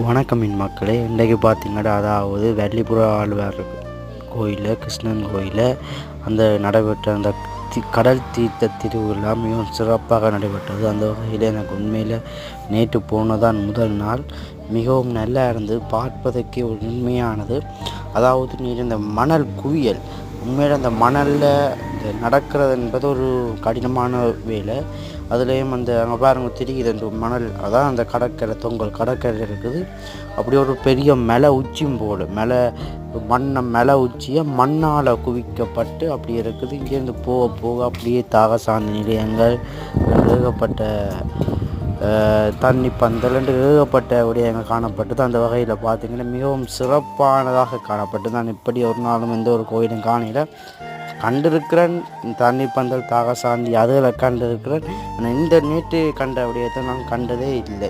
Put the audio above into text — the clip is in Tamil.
வணக்கம் மின் மக்களே. இன்றைக்கு பார்த்தீங்கன்னா, அதாவது வெள்ளிப்புற ஆழ்வார் கோயில், கிருஷ்ணன் கோயில் அந்த நடைபெற்ற அந்த கடல் தீர்த்த திருவிழா மிகவும் சிறப்பாக நடைபெற்றது. அந்த வகையில் எனக்கு உண்மையில் நேற்று போனதான் முதல் நாள் மிகவும் நல்லா இருந்தது. பார்ப்பதற்கே உண்மையானது. அதாவது நீர் இந்த மணல் குவியல், உண்மையில் அந்த மணலில் இந்த நடக்கிறது என்பது ஒரு கடினமான வேலை. அதுலேயும் அந்த அங்கே பாருங்க தெரியுது அந்த மணல், அதான் அந்த கடற்கரை, தொங்கல் கடற்கரை இருக்குது. அப்படி ஒரு பெரிய மலை உச்சியும் போல் மலை உச்சியை மண்ணால் குவிக்கப்பட்டு அப்படி இருக்குது. இங்கேருந்து போக போக அப்படியே தாகசாந்தி நிலையங்கள், ஏகப்பட்ட தண்ணி பந்தல் என்று ஏகப்பட்ட விடயங்கள் காணப்பட்டது. அந்த வகையில் பார்த்திங்கன்னா மிகவும் சிறப்பானதாக காணப்பட்டது. நான் இப்படி ஒரு நாளும் எந்த ஒரு கோயிலும் காணல. கண்டிருக்கிறேன் தண்ணி பந்தல், தாகசாந்தி அதில் கண்டிருக்கிறேன். ஆனால் இந்த நேற்று கண்ட விடயத்தை நான் கண்டதே இல்லை.